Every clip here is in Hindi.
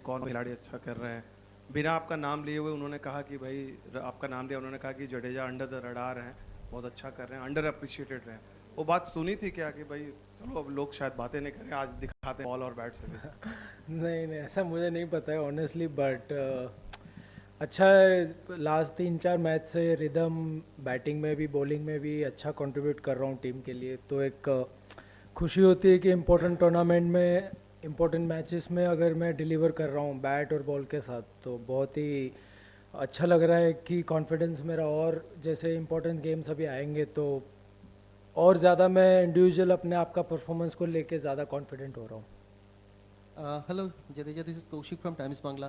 कौन खिलाड़ी अच्छा कर रहे हैं, बिना आपका नाम लिए हुए उन्होंने कहा कि भाई आपका नाम लिया, उन्होंने कहा कि जडेजा अंडर द रडार हैं, बहुत अच्छा कर रहे हैं, अंडर अप्रिशिएटेड रहे हैं। वो बात सुनी थी क्या कि भाई चलो अब लोग शायद बातें नहीं करें, आज दिखाते हैं बॉल और बैट से भी? नहीं नहीं, ऐसा मुझे नहीं पता है ऑनेस्टली, बट अच्छा है। लास्ट 3-4 मैच से रिदम बैटिंग में भी बॉलिंग में भी अच्छा कंट्रीब्यूट कर रहा हूँ टीम के लिए, तो एक खुशी होती है कि इम्पोर्टेंट टूर्नामेंट में इम्पोर्टेंट मैचेस में अगर मैं डिलीवर कर रहा हूँ बैट और बॉल के साथ, तो बहुत ही अच्छा लग रहा है कि कॉन्फिडेंस मेरा, और जैसे इम्पोर्टेंट गेम्स अभी आएंगे तो और ज़्यादा मैं इंडिविजुअल अपने आप का परफॉर्मेंस को लेके ज़्यादा कॉन्फिडेंट हो रहा हूँ। Hello Jadeja, this is Kaushik from times Bangla.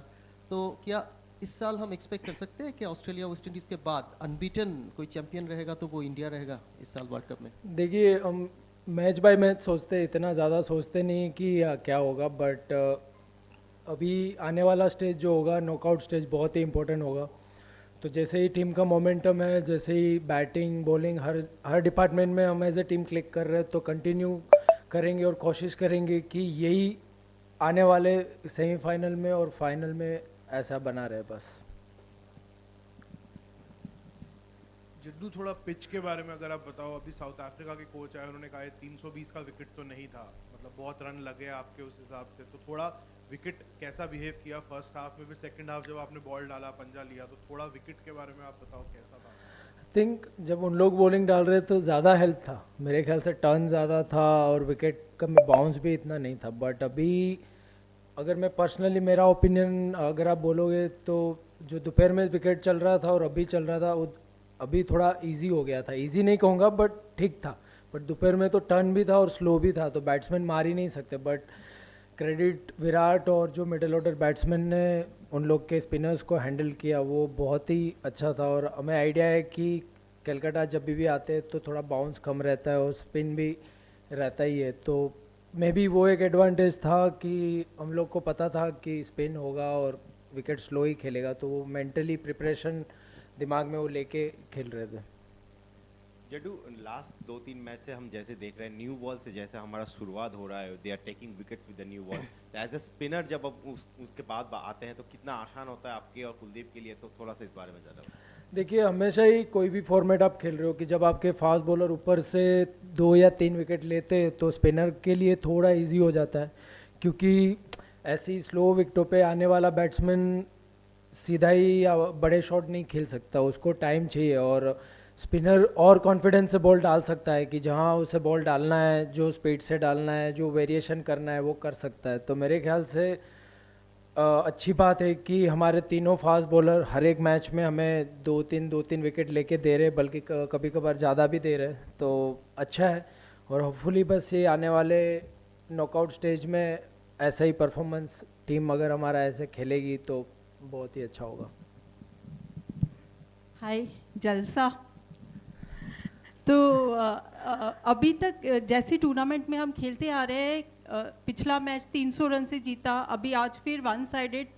तो क्या इस साल हम एक्सपेक्ट कर सकते हैं कि ऑस्ट्रेलिया वेस्ट इंडीज़ के बाद अनबीटन कोई चैंपियन रहेगा तो वो इंडिया रहेगा इस साल वर्ल्ड कप में? देखिए, हम मैच बाय मैच सोचते हैं, इतना ज़्यादा सोचते नहीं कि क्या होगा, बट अभी आने वाला स्टेज जो होगा नॉकआउट स्टेज बहुत ही इंपॉर्टेंट होगा। तो जैसे ही टीम का मोमेंटम है, जैसे ही बैटिंग बॉलिंग हर हर डिपार्टमेंट में हम एज ए टीम क्लिक कर रहे हैं, तो कंटिन्यू करेंगे और कोशिश करेंगे कि यही आने वाले सेमीफाइनल में और फाइनल में ऐसा बना रहे बस। जद्दू, थोड़ा पिच के बारे में अगर आप बताओ। अभी साउथ अफ्रीका के कोच आए, उन्होंने कहा 320 का विकेट तो नहीं था, मतलब बहुत रन लगे आपके उस हिसाब से, तो थोड़ा विकेट कैसा बिहेव किया फर्स्ट हाफ में, फिर सेकंड हाफ जब आपने बॉल डाला पंजा लिया, तो थोड़ा विकेट के बारे में आप बताओ कैसा था? थिंक जब उन लोग बॉलिंग डाल रहे तो ज़्यादा हेल्प था, मेरे ख्याल से टर्न ज़्यादा था और विकेट का बाउंस भी इतना नहीं था। बट अभी अगर मैं पर्सनली मेरा ओपिनियन अगर आप बोलोगे तो जो दोपहर में विकेट चल रहा था और अभी चल रहा था, वो अभी थोड़ा इजी हो गया था। इजी नहीं कहूँगा बट ठीक था। बट दोपहर में तो टर्न भी था और स्लो भी था, तो बैट्समैन मार ही नहीं सकते। बट क्रेडिट विराट और जो मिडिल ऑर्डर बैट्समैन ने उन लोग के स्पिनर्स को हैंडल किया, वो बहुत ही अच्छा था। और हमें आइडिया है कि कलकत्ता जब भी आते हैं तो थोड़ा बाउंस कम रहता है और स्पिन भी रहता ही है, तो मे बी वो एक एडवांटेज था कि हम लोग को पता था कि स्पिन होगा और विकेट स्लो ही खेलेगा, तो वो मेंटली प्रिपरेशन दिमाग में वो लेके खेल रहे थे। जडू, लास्ट 2-3 मैच से हम जैसे देख रहे हैं न्यू बॉल से जैसे हमारा शुरुआत हो रहा है, they are taking wickets with the new ball. As a spinner जब अब उसके बाद आते हैं तो कितना आसान होता है आपके और कुलदीप के लिए, तो थोड़ा सा इस बारे में ज़्यादा। देखिए, हमेशा ही कोई भी फॉर्मेट आप खेल रहे हो कि जब आपके फास्ट बॉलर ऊपर से 2 या 3 विकेट लेते हैं तो स्पिनर के लिए थोड़ा इजी हो जाता है, क्योंकि ऐसी स्लो विकेटों पे आने वाला बैट्समैन सीधा ही या बड़े शॉट नहीं खेल सकता, उसको टाइम चाहिए। और स्पिनर और कॉन्फिडेंस से बॉल डाल सकता है कि जहाँ उसे बॉल डालना है, जो स्पीड से डालना है, जो वेरिएशन करना है वो कर सकता है। तो मेरे ख्याल से अच्छी बात है कि हमारे तीनों फास्ट बॉलर हर एक मैच में हमें 2-3 विकेट लेके दे रहे, बल्कि कभी कभार ज़्यादा भी दे रहे, तो अच्छा है। और होपफुली बस ये आने वाले नॉकआउट स्टेज में ऐसा ही परफॉर्मेंस टीम अगर हमारा ऐसे खेलेगी तो बहुत ही अच्छा होगा। हाय जलसा। तो अभी तक जैसे टूर्नामेंट में हम खेलते आ रहे हैं, पिछला मैच 300 रन से जीता, अभी आज फिर वन साइडेड।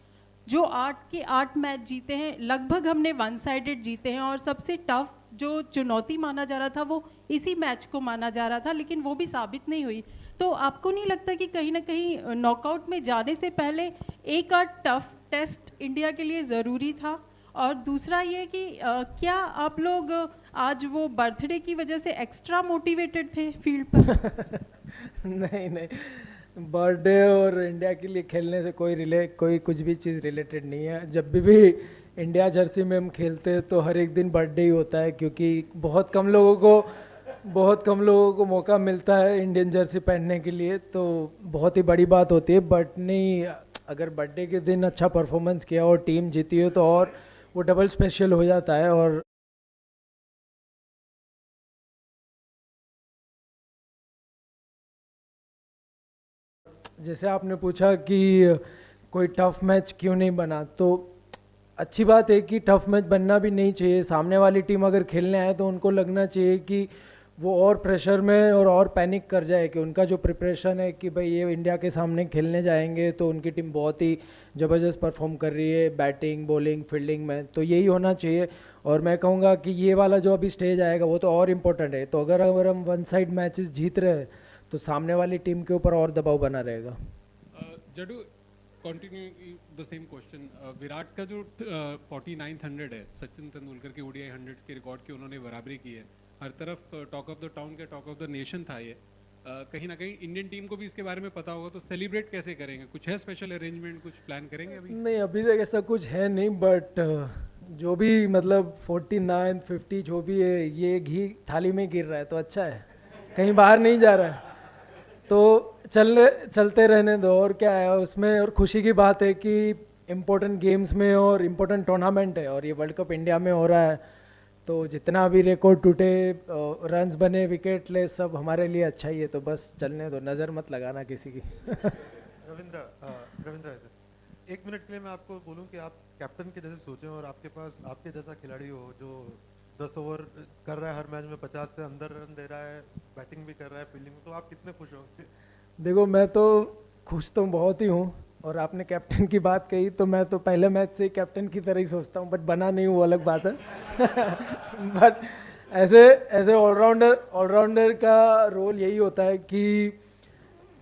जो 8 के 8 मैच जीते हैं लगभग हमने वन साइडेड जीते हैं, और सबसे टफ जो चुनौती माना जा रहा था वो इसी मैच को माना जा रहा था, लेकिन वो भी साबित नहीं हुई। तो आपको नहीं लगता कि कहीं ना कहीं नॉकआउट में जाने से पहले एक आध टफ टेस्ट इंडिया के लिए ज़रूरी था? और दूसरा ये कि क्या आप लोग आज वो बर्थडे की वजह से एक्स्ट्रा मोटिवेटेड थे फील्ड पर? नहीं नहीं, बर्थडे और इंडिया के लिए खेलने से कोई कुछ भी चीज़ रिलेटेड नहीं है। जब भी इंडिया जर्सी में हम खेलते हैं तो हर एक दिन बर्थडे ही होता है, क्योंकि बहुत कम लोगों को मौका मिलता है इंडियन जर्सी पहनने के लिए, तो बहुत ही बड़ी बात होती है। बट नहीं, अगर बर्थडे के दिन अच्छा परफॉर्मेंस किया और टीम जीती हो तो और वो डबल स्पेशल हो जाता है। और जैसे आपने पूछा कि कोई टफ मैच क्यों नहीं बना, तो अच्छी बात है कि टफ मैच बनना भी नहीं चाहिए। सामने वाली टीम अगर खेलने आए तो उनको लगना चाहिए कि वो और प्रेशर में और पैनिक कर जाए, कि उनका जो प्रिपरेशन है कि भाई ये इंडिया के सामने खेलने जाएंगे तो उनकी टीम बहुत ही ज़बरदस्त परफॉर्म कर रही है बैटिंग बॉलिंग फील्डिंग में, तो यही होना चाहिए। और मैं कहूँगा कि ये वाला जो अभी स्टेज आएगा वो तो और इम्पोर्टेंट है। तो अगर हम वन साइड मैचेस जीत रहे हैं तो सामने वाली टीम के ऊपर और दबाव बना रहेगा। Jaddu, continue the same question, Virat का जो 4900 है, सचिन तेंदुलकर के ओडीआई 100 के रिकॉर्ड की उन्होंने बराबरी की है, हर तरफ टॉक ऑफ द टाउन के टॉक ऑफ द नेशन था ये। कहीं ना कहीं इंडियन टीम को भी इसके बारे में पता होगा, तो सेलिब्रेट कैसे करेंगे? कुछ है स्पेशल अरेंजमेंट, कुछ प्लान करेंगे अभी? नहीं, अभी तक ऐसा कुछ है नहीं, बट जो भी मतलब 49 50 जो भी है, ये घी थाली में गिर रहा है तो अच्छा है, कहीं बाहर नहीं जा रहा है तो चलते रहने दो, और क्या है उसमें। और खुशी की बात है कि इम्पोर्टेंट गेम्स में और इम्पोर्टेंट टूर्नामेंट है, और ये वर्ल्ड कप इंडिया में हो रहा है, तो जितना भी रिकॉर्ड टूटे, रन्स बने, विकेट ले, सब हमारे लिए अच्छा ही है, तो बस चलने दो, नज़र मत लगाना किसी की। रविंद्र एक मिनट के लिए मैं आपको बोलूं कि आप कैप्टन के जैसे सोचें और आपके पास आपके जैसा खिलाड़ी हो जो 10 ओवर कर रहा है, हर मैच में 50 से अंदर रन दे रहा है, बैटिंग भी कर रहा है, फील्डिंग में, तो आप कितने खुश होंगे? देखो, मैं तो खुश तो बहुत ही हूँ, और आपने कैप्टन की बात कही तो मैं तो पहले मैच से ही कैप्टन की तरह ही सोचता हूँ, बट बना नहीं हूँ, वो अलग बात है। बट ऐसे ऑलराउंडर का रोल यही होता है कि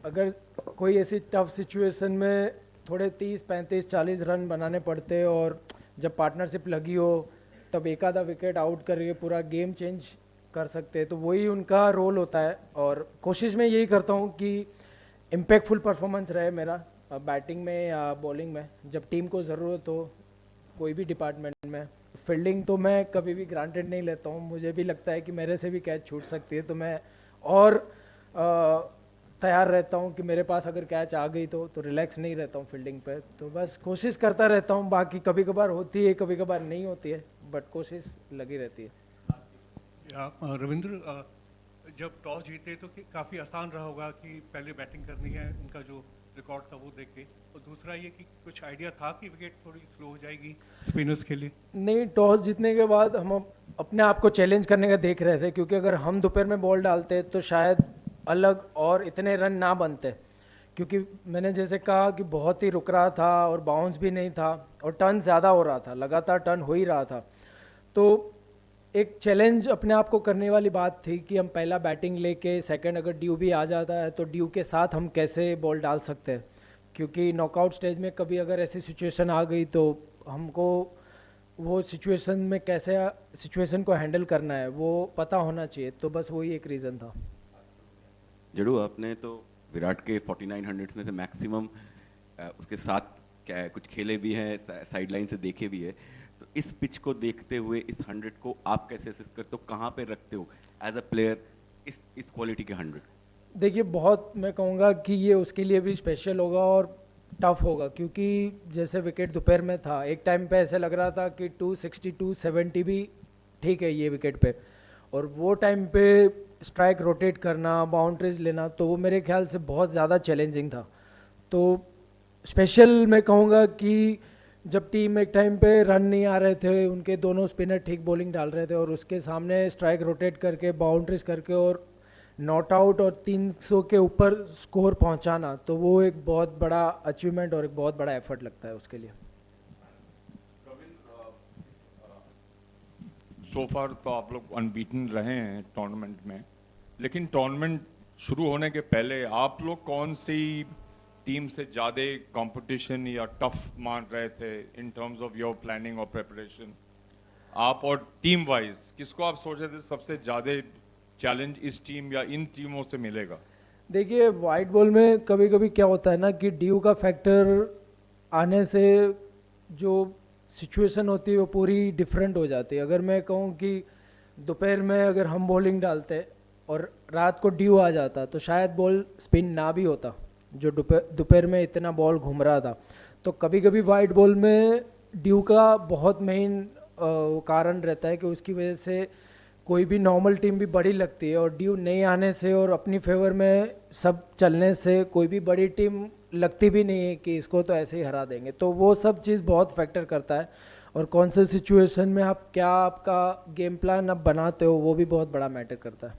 अगर कोई ऐसी टफ सिचुएशन में थोड़े 30 35 40 रन बनाने पड़ते, और जब पार्टनरशिप लगी हो तब एक आधा विकेट आउट करके पूरा गेम चेंज कर सकते हैं, तो वही उनका रोल होता है। और कोशिश में यही करता हूँ कि इम्पैक्टफुल परफॉर्मेंस रहे मेरा, बैटिंग में या बॉलिंग में, जब टीम को ज़रूरत हो कोई भी डिपार्टमेंट में। फील्डिंग तो मैं कभी भी ग्रांटेड नहीं लेता हूँ, मुझे भी लगता है कि मेरे से भी कैच छूट सकती है, तो मैं और तैयार रहता हूँ कि मेरे पास अगर कैच आ गई तो रिलैक्स नहीं रहता हूँ फील्डिंग पे, तो बस कोशिश करता रहता हूँ। बाकी कभी कभार होती है, कभी कभार नहीं होती है, बट कोशिश लगी रहती है। रविंद्र, जब टॉस जीते तो काफ़ी आसान रहा होगा कि पहले बैटिंग करनी है, उनका जो रिकॉर्ड था वो देख के, और दूसरा ये कि कुछ आइडिया था कि विकेट थोड़ी स्लो हो जाएगी स्पिनर्स के लिए? नहीं, टॉस जीतने के बाद हम अपने आप को चैलेंज करने का देख रहे थे, क्योंकि अगर हम दोपहर में बॉल डालते तो शायद अलग और इतने रन ना बनते, क्योंकि मैंने जैसे कहा कि बहुत ही रुक रहा था और बाउंस भी नहीं था और टर्न ज़्यादा हो रहा था, लगातार टर्न हो ही रहा था। तो एक चैलेंज अपने आप को करने वाली बात थी कि हम पहला बैटिंग लेके सेकंड अगर ड्यू भी आ जाता है तो ड्यू के साथ हम कैसे बॉल डाल सकते हैं, क्योंकि नॉकआउट स्टेज में कभी अगर ऐसी सिचुएशन आ गई तो हमको वो सिचुएशन में कैसे सिचुएशन को हैंडल करना है वो पता होना चाहिए, तो बस वही एक रीज़न था। जड़ू, आपने तो विराट के 4900 में से मैक्सिमम उसके साथ क्या कुछ खेले भी हैं, साइडलाइन से देखे भी है, तो इस पिच को देखते हुए इस 100 को आप कैसे असेस करते हो, कहाँ पे रखते हो एज अ प्लेयर इस क्वालिटी के 100? देखिए, बहुत मैं कहूँगा कि ये उसके लिए भी स्पेशल होगा और टफ होगा, क्योंकि जैसे विकेट दोपहर में था, एक टाइम पे ऐसे लग रहा था कि 260 270 भी ठीक है ये विकेट पे, और वो टाइम पे स्ट्राइक रोटेट करना, बाउंड्रीज लेना, तो वो मेरे ख्याल से बहुत ज़्यादा चैलेंजिंग था। तो स्पेशल मैं कहूँगा कि जब टीम एक टाइम पे रन नहीं आ रहे थे, उनके दोनों स्पिनर ठीक बॉलिंग डाल रहे थे, और उसके सामने स्ट्राइक रोटेट करके, बाउंड्रीज करके और नॉट आउट और 300 के ऊपर स्कोर पहुंचाना, तो वो एक बहुत बड़ा अचीवमेंट और एक बहुत बड़ा एफर्ट लगता है उसके लिए। सो फार तो आप लोग अनबीटन रहे हैं टूर्नामेंट में, लेकिन टूर्नामेंट शुरू होने के पहले आप लोग कौन सी टीम से ज़्यादा कंपटीशन या टफ मान रहे थे in terms of your planning और प्रिपरेशन? आप और टीम वाइज किसको आप सोच रहे थे सबसे ज़्यादा चैलेंज इस टीम या इन टीमों से मिलेगा? देखिए, वाइट बॉल में कभी कभी क्या होता है ना कि ड्यू का फैक्टर आने से जो सिचुएशन होती है वो पूरी डिफरेंट हो जाती है। अगर मैं कहूँ कि दोपहर में अगर हम बॉलिंग डालते और रात को ड्यू आ जाता तो शायद बॉल स्पिन ना भी होता, जो दोपहर में इतना बॉल घूम रहा था। तो कभी कभी वाइट बॉल में ड्यू का बहुत मेन कारण रहता है कि उसकी वजह से कोई भी नॉर्मल टीम भी बड़ी लगती है, और ड्यू नहीं आने से और अपनी फेवर में सब चलने से कोई भी बड़ी टीम लगती भी नहीं है कि इसको तो ऐसे ही हरा देंगे। तो वो सब चीज़ बहुत फैक्टर करता है, और कौन से सिचुएशन में आप क्या आपका गेम प्लान आप बनाते हो वो भी बहुत बड़ा मैटर करता है।